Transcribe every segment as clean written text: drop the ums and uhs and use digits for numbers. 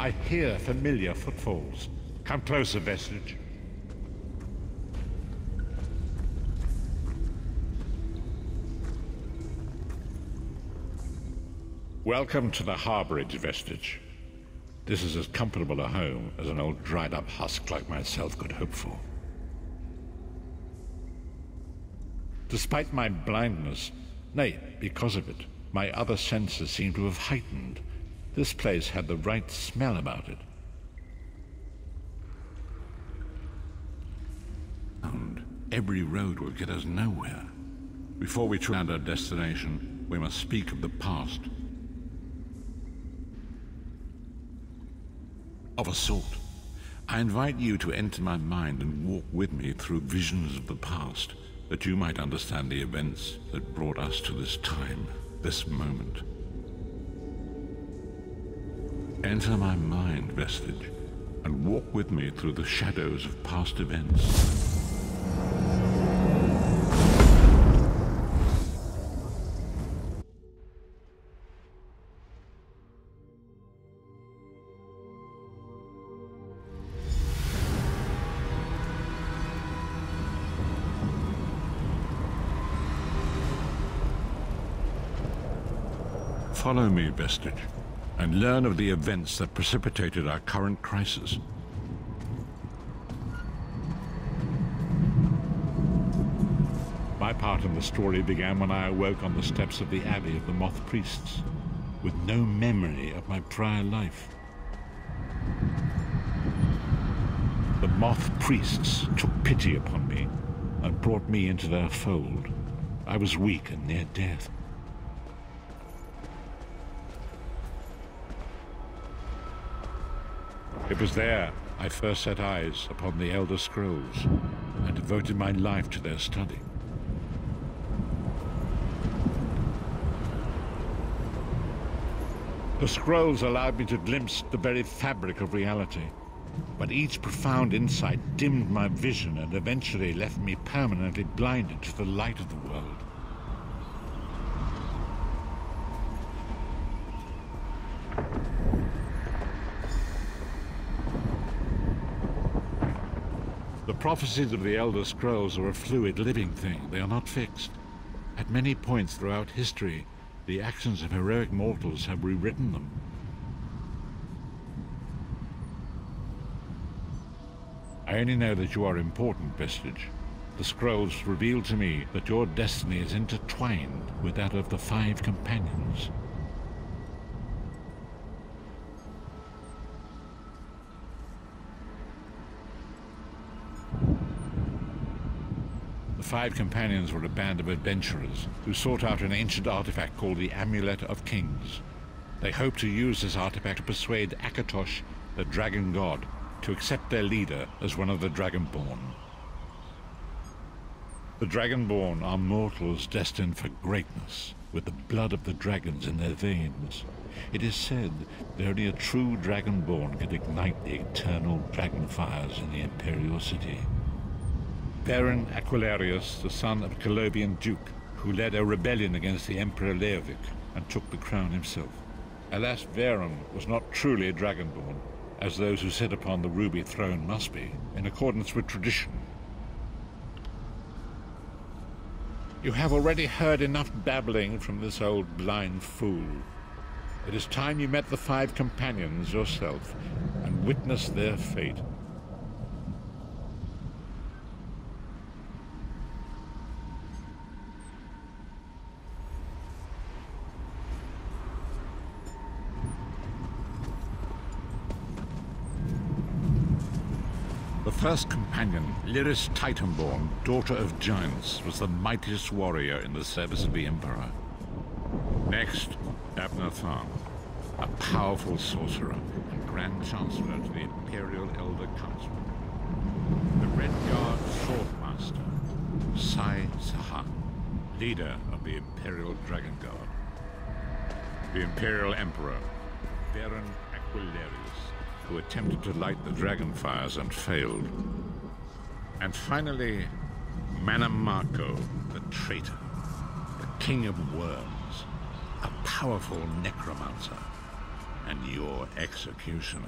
I hear familiar footfalls. Come closer, Vestige. Welcome to the Harborage, Vestige. This is as comfortable a home as an old dried-up husk like myself could hope for. Despite my blindness, nay, because of it, my other senses seem to have heightened. This place had the right smell about it. And every road will get us nowhere. Before we find our destination, we must speak of the past. Of a sort. I invite you to enter my mind and walk with me through visions of the past, that you might understand the events that brought us to this time, this moment. Enter my mind, Vestige, and walk with me through the shadows of past events. Follow me, Vestige, and learn of the events that precipitated our current crisis. My part in the story began when I awoke on the steps of the Abbey of the Moth Priests, with no memory of my prior life. The Moth Priests took pity upon me and brought me into their fold. I was weak and near death. It was there I first set eyes upon the Elder Scrolls and devoted my life to their study. The scrolls allowed me to glimpse the very fabric of reality, but each profound insight dimmed my vision and eventually left me permanently blinded to the light of the world. The prophecies of the Elder Scrolls are a fluid, living thing. They are not fixed. At many points throughout history, the actions of heroic mortals have rewritten them. I only know that you are important, Vestige. The scrolls reveal to me that your destiny is intertwined with that of the 5 companions. The 5 companions were a band of adventurers who sought out an ancient artifact called the Amulet of Kings. They hoped to use this artifact to persuade Akatosh, the dragon god, to accept their leader as one of the Dragonborn. The Dragonborn are mortals destined for greatness, with the blood of the dragons in their veins. It is said that only a true Dragonborn can ignite the eternal dragon fires in the Imperial City. Baron Aquilarius, the son of a Colovian duke, who led a rebellion against the Emperor Leovic and took the crown himself. Alas, Varen was not truly a Dragonborn, as those who sit upon the ruby throne must be, in accordance with tradition. You have already heard enough babbling from this old blind fool. It is time you met the 5 companions yourself and witnessed their fate. The first companion, Lyris Titanborn, daughter of giants, was the mightiest warrior in the service of the Emperor. Next, Abner Tharn, a powerful sorcerer and Grand Chancellor to the Imperial Elder Council. The Red Guard Swordmaster, Sai Sahan, leader of the Imperial Dragon Guard. The Imperial Emperor, Baron Aquilarius, who attempted to light the dragon fires and failed. And finally, Manamako, the traitor, the king of worms, a powerful necromancer. and your executioner.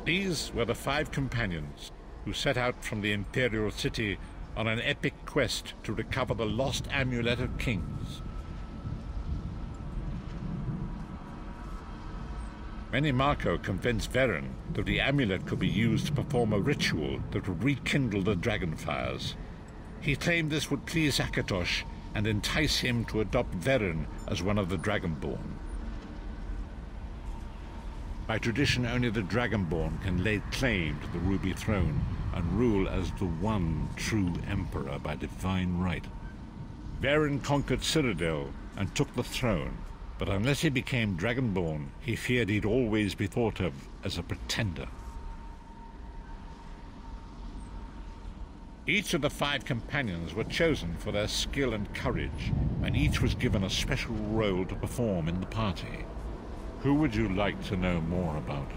These were the 5 companions who set out from the Imperial City on an epic quest to recover the lost Amulet of Kings. Manimarco convinced Varen that the amulet could be used to perform a ritual that would rekindle the dragon fires. He claimed this would please Akatosh and entice him to adopt Varen as one of the Dragonborn. By tradition, only the Dragonborn can lay claim to the Ruby Throne and rule as the one true Emperor by divine right. Varen conquered Cyrodiil and took the throne, but unless he became Dragonborn, he feared he'd always be thought of as a pretender. Each of the 5 companions were chosen for their skill and courage, and each was given a special role to perform in the party. Who would you like to know more about?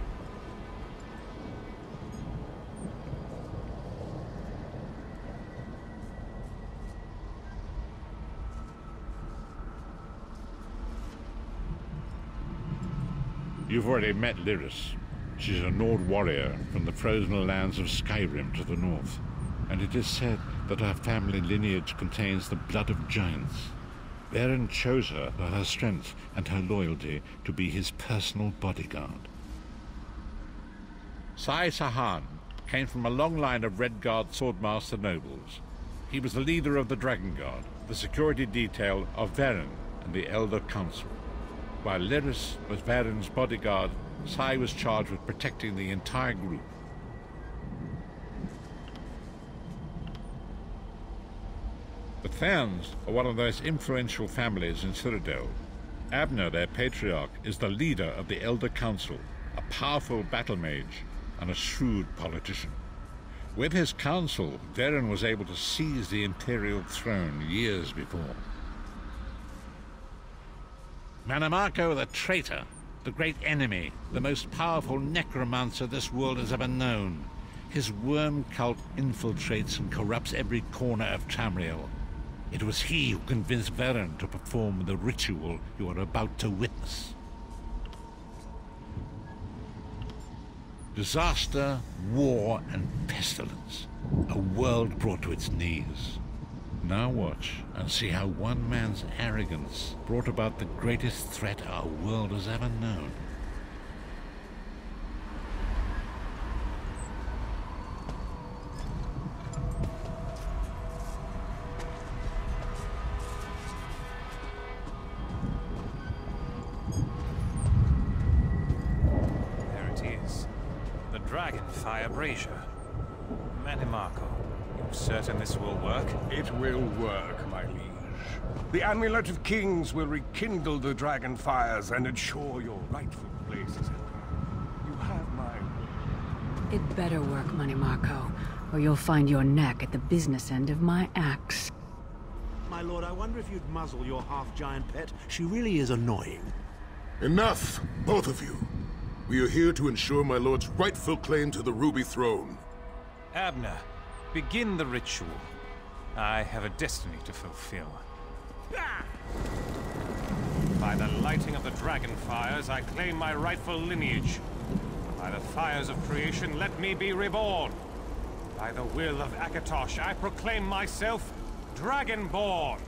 You've already met Lyris. She's a Nord warrior from the frozen lands of Skyrim to the north, and it is said that her family lineage contains the blood of giants. Varen chose her for her strength and her loyalty to be his personal bodyguard. Sai Sahan came from a long line of Redguard swordmaster nobles. He was the leader of the Dragon Guard, the security detail of Varen and the Elder Council. While Lyris was Varen's bodyguard, Sai was charged with protecting the entire group. The Therns are one of the most influential families in Cyrodiil. Abner, their patriarch, is the leader of the Elder Council, a powerful battle mage and a shrewd politician. With his council, Varen was able to seize the Imperial throne years before. Manimarco the traitor, the great enemy, the most powerful necromancer this world has ever known. His worm cult infiltrates and corrupts every corner of Tamriel. It was he who convinced Varen to perform the ritual you are about to witness. Disaster, war, and pestilence. A world brought to its knees. Now watch and see how one man's arrogance brought about the greatest threat our world has ever known. Dragonfire brazier. Manimarco, you certain this will work? It will work, my liege. The Amulet of Kings will rekindle the dragon fires and ensure your rightful place as Emperor. You have my word. It better work, Manimarco, or you'll find your neck at the business end of my axe. My lord, I wonder if you'd muzzle your half-giant pet. She really is annoying. Enough, both of you. We are here to ensure my lord's rightful claim to the Ruby Throne. Abner, begin the ritual. I have a destiny to fulfill. By the lighting of the dragon fires, I claim my rightful lineage. By the fires of creation, let me be reborn. By the will of Akatosh, I proclaim myself Dragonborn.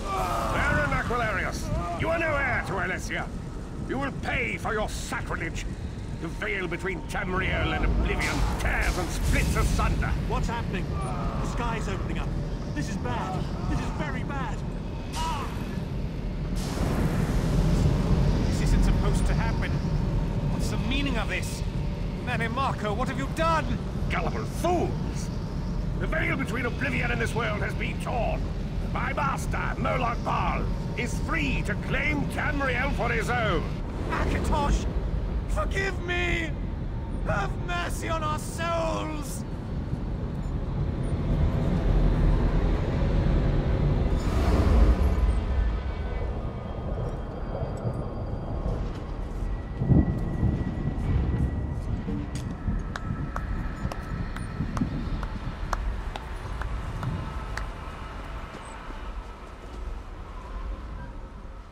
Baron Aquilarius, you are no heir to Alessia. You will pay for your sacrilege. The veil between Tamriel and Oblivion tears and splits asunder. What's happening? The sky's opening up. This is bad. This is very bad. This isn't supposed supposed to happen? What's the meaning of this? Marco, what have you done? Gullible fools! The veil between oblivion and this world has been torn. My master, Moloch Baal, is free to claim Tamriel for his own. Akatosh, forgive me! Have mercy on our souls!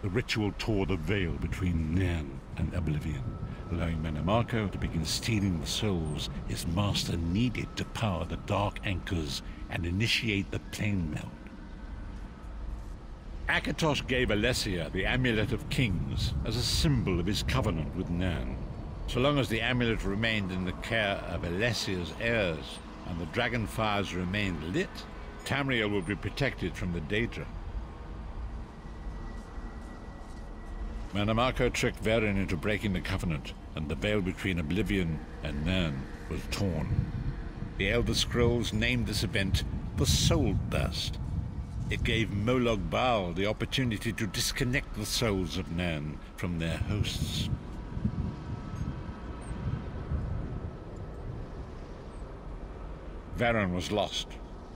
The ritual tore the veil between Nan and Oblivion, allowing Marco to begin stealing the souls his master needed to power the Dark Anchors and initiate the plane meld. Akatosh gave Alessia the Amulet of Kings as a symbol of his covenant with Nan. So long as the amulet remained in the care of Alessia's heirs and the dragon fires remained lit, Tamriel would be protected from the Daedra. Marco tricked Varen into breaking the covenant, and the veil between Oblivion and Nan was torn. The Elder Scrolls named this event the Soul Burst. It gave Moloch Baal the opportunity to disconnect the souls of Nan from their hosts. Varen was lost.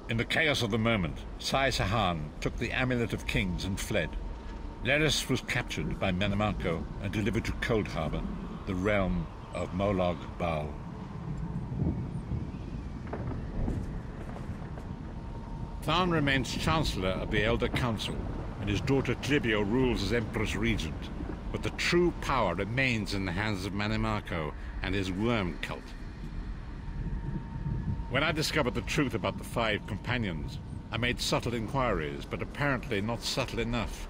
In the chaos of the moment, Sai Sahan took the Amulet of Kings and fled. Leris was captured by Marco and delivered to Cold Harbor, the realm of Moloch Baal. Tharn remains Chancellor of the Elder Council, and his daughter Clibio rules as Empress Regent, but the true power remains in the hands of Marco and his worm cult. When I discovered the truth about the 5 companions, I made subtle inquiries, but apparently not subtle enough.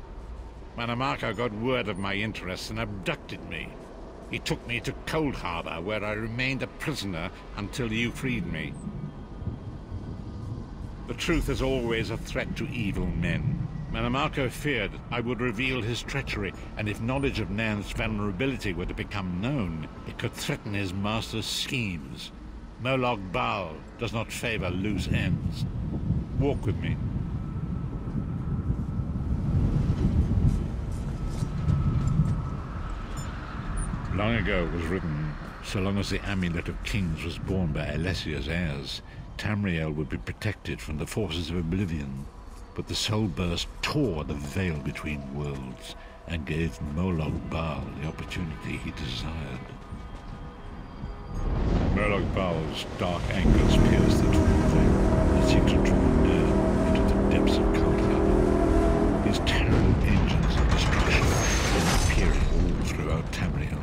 Marco got word of my interests and abducted me. He took me to Cold Harbor, where I remained a prisoner until you freed me. The truth is always a threat to evil men. Marco feared I would reveal his treachery, and if knowledge of Nan's vulnerability were to become known, it could threaten his master's schemes. Moloch Baal does not favor loose ends. Walk with me. Long ago was written, so long as the Amulet of Kings was borne by Alessia's heirs, Tamriel would be protected from the forces of Oblivion. But the Soul Burst tore the veil between worlds and gave Moloch Baal the opportunity he desired. Moloch Baal's dark anchors pierced the torn veil and seemed to draw near into the depths of Cold Harbor. His terrible engines of destruction were appearing all throughout Tamriel.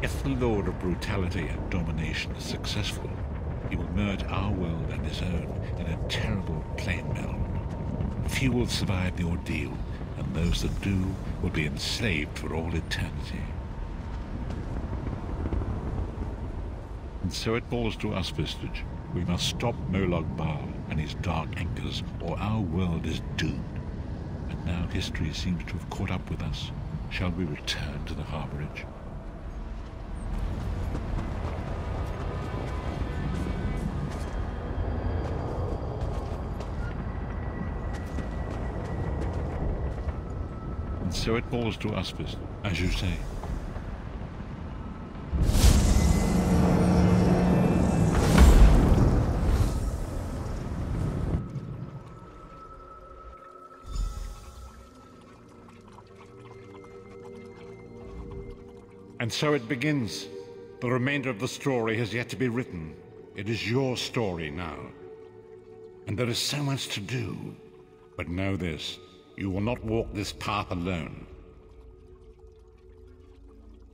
If the Lord of Brutality and Domination is successful, he will merge our world and his own in a terrible plane meld. Few will survive the ordeal, and those that do will be enslaved for all eternity. And so it falls to us, Vistage. We must stop Moloch Baal and his dark anchors, or our world is doomed. And now history seems to have caught up with us. Shall we return to the Harborage? And so it falls to us, as you say. And so it begins. The remainder of the story has yet to be written. It is your story now. And there is so much to do. But know this, you will not walk this path alone.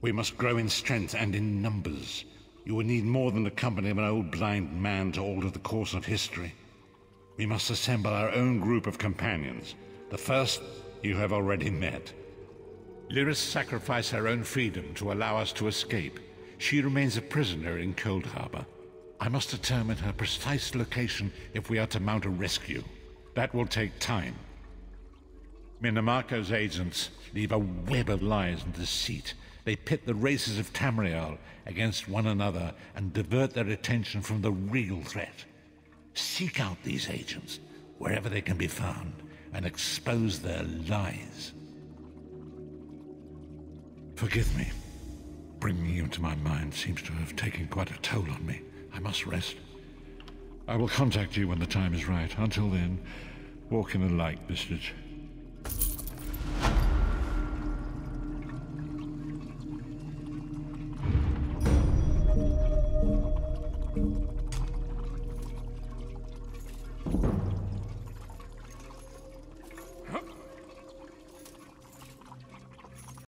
We must grow in strength and in numbers. You will need more than the company of an old blind man to alter the course of history. We must assemble our own group of companions. The first you have already met. Lyris sacrificed her own freedom to allow us to escape. She remains a prisoner in Cold Harbor. I must determine her precise location if we are to mount a rescue. That will take time. Minamarco's agents leave a web of lies and deceit. They pit the races of Tamriel against one another and divert their attention from the real threat. Seek out these agents, wherever they can be found, and expose their lies. Forgive me. Bringing you into my mind seems to have taken quite a toll on me. I must rest. I will contact you when the time is right. Until then, walk in the light, Vistage.